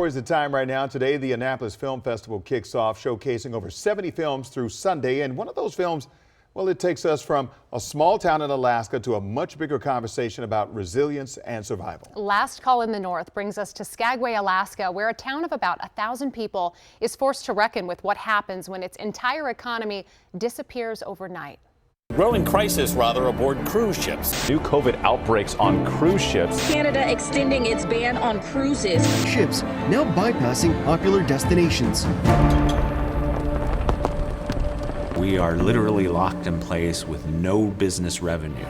Is the time right now. Today, the Annapolis Film Festival kicks off, showcasing over 70 films through Sunday. And one of those films, well, it takes us from a small town in Alaska to a much bigger conversation about resilience and survival. Last Call in the North brings us to Skagway, Alaska, where a town of about 1,000 people is forced to reckon with what happens when its entire economy disappears overnight. Growing crisis, aboard cruise ships. New COVID outbreaks on cruise ships. Canada extending its ban on cruises. Ships now bypassing popular destinations. We are literally locked in place with no business revenue.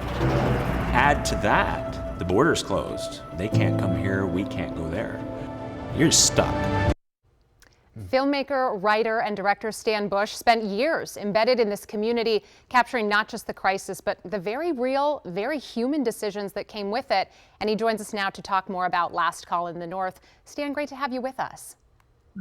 Add to that, the border's closed. They can't come here, we can't go there. You're stuck. Filmmaker, writer, and director Stan Bush spent years embedded in this community, capturing not just the crisis, but the very real, very human decisions that came with it. And he joins us now to talk more about Last Call in the North. Stan, great to have you with us.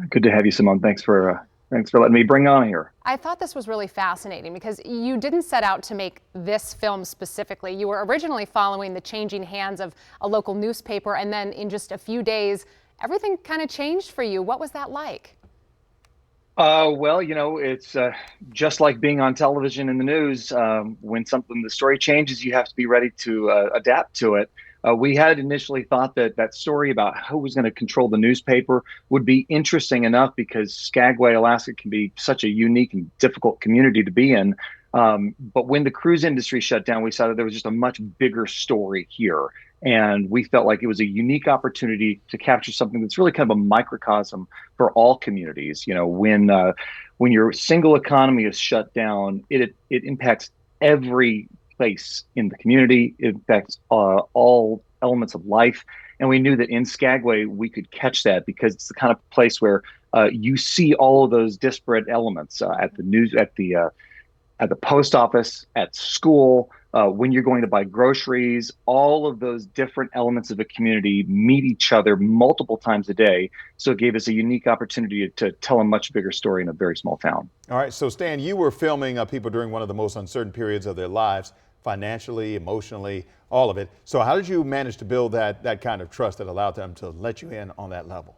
Good to have you, Simone. Thanks for letting me bring on here. I thought this was really fascinating because you didn't set out to make this film specifically. You were originally following the changing hands of a local newspaper, and then in just a few days, everything kind of changed for you. What was that like? Well, it's just like being on television in the news. When the story changes, you have to be ready to adapt to it. We had initially thought that story about who was going to control the newspaper would be interesting enough because Skagway, Alaska can be such a unique and difficult community to be in. But when the cruise industry shut down, we saw that there was just a much bigger story here. And we felt like it was a unique opportunity to capture something that's really kind of a microcosm for all communities. When your single economy is shut down, it impacts every place in the community. It affects all elements of life. And we knew that in Skagway, we could catch that because it's the kind of place where you see all of those disparate elements at the post office, at school, when you're going to buy groceries. All of those different elements of a community meet each other multiple times a day. So it gave us a unique opportunity to tell a much bigger story in a very small town. All right, so Stan, you were filming people during one of the most uncertain periods of their lives, financially, emotionally, all of it. So how did you manage to build that kind of trust that allowed them to let you in on that level?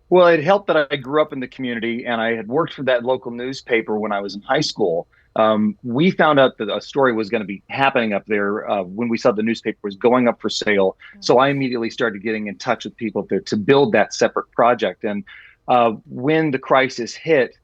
Well, it helped that I grew up in the community and I had worked for that local newspaper when I was in high school. We found out that a story was going to be happening up there when we saw the newspaper was going up for sale. So I immediately started getting in touch with people to build that separate project. And when the crisis hit,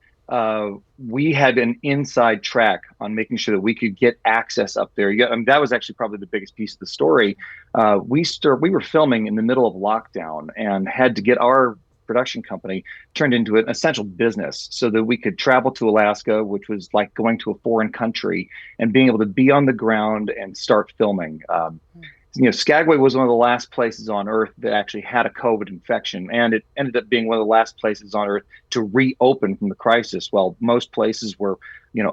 we had an inside track on making sure that we could get access up there. That was actually probably the biggest piece of the story. We were filming in the middle of lockdown and had to get our production company turned into an essential business so that we could travel to Alaska, which was like going to a foreign country, and being able to be on the ground and start filming. Skagway was one of the last places on Earth that actually had a COVID infection, and it ended up being one of the last places on Earth to reopen from the crisis. While most places were,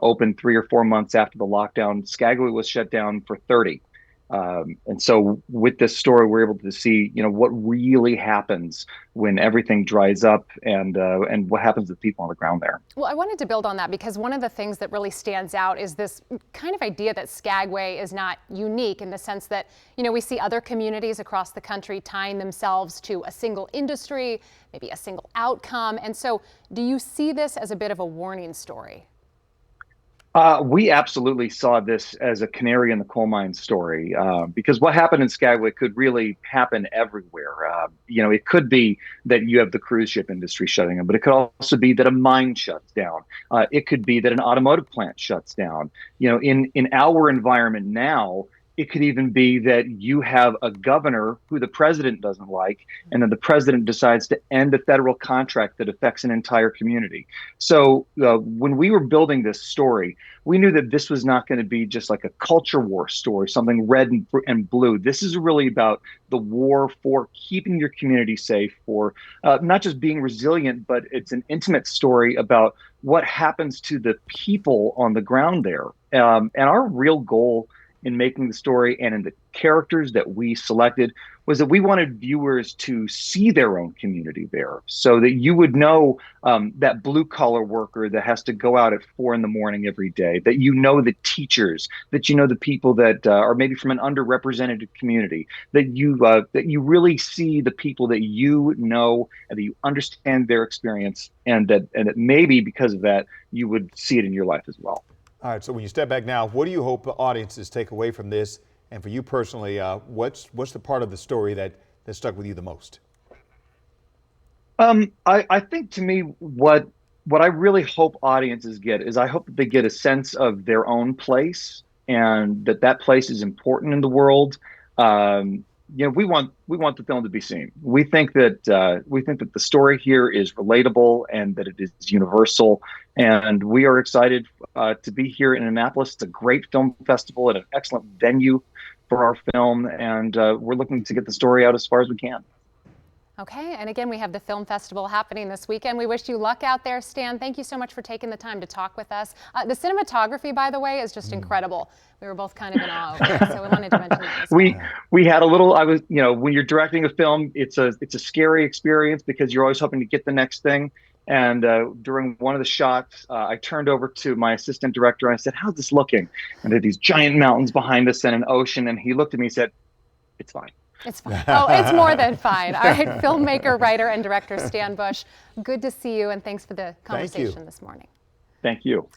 open 3 or 4 months after the lockdown, Skagway was shut down for 30. And so with this story, we're able to see, what really happens when everything dries up and what happens to people on the ground there. Well, I wanted to build on that because one of the things that really stands out is this kind of idea that Skagway is not unique in the sense that, we see other communities across the country tying themselves to a single industry, maybe a single outcome. And so do you see this as a bit of a warning story? We absolutely saw this as a canary in the coal mine story because what happened in Skagway could really happen everywhere. It could be that you have the cruise ship industry shutting down, but it could also be that a mine shuts down. It could be that an automotive plant shuts down. In our environment now, it could even be that you have a governor who the president doesn't like, and then the president decides to end a federal contract that affects an entire community. So when we were building this story, we knew that this was not going to be just like a culture war story, something red and blue. This is really about the war for keeping your community safe, for not just being resilient, but it's an intimate story about what happens to the people on the ground there. And our real goal in making the story and in the characters that we selected was that we wanted viewers to see their own community there, so that you would know that blue collar worker that has to go out at 4 a.m. every day, that you know the teachers, that you know the people that are maybe from an underrepresented community, that you really see the people that you know and that you understand their experience, and that maybe because of that you would see it in your life as well. All right, so when you step back now, what do you hope audiences take away from this? And for you personally, what's the part of the story that stuck with you the most? I think, to me, what I really hope audiences get is, I hope that they get a sense of their own place, and that place is important in the world. We want the film to be seen. We think that the story here is relatable and that it is universal. And we are excited to be here in Annapolis. It's a great film festival and an excellent venue for our film. And we're looking to get the story out as far as we can. Okay, and again, we have the film festival happening this weekend. We wish you luck out there, Stan. Thank you so much for taking the time to talk with us. The cinematography, by the way, is just incredible. We were both kind of in awe over it, so we wanted to mention that as well. We had a little. When you're directing a film, it's a scary experience because you're always hoping to get the next thing. And during one of the shots, I turned over to my assistant director and I said, "How's this looking?" And there are these giant mountains behind us and an ocean. And he looked at me and said, "It's fine." It's fine. Oh, it's more than fine. All right, filmmaker, writer, and director Stan Bush, good to see you, and thanks for the conversation this morning. Thank you.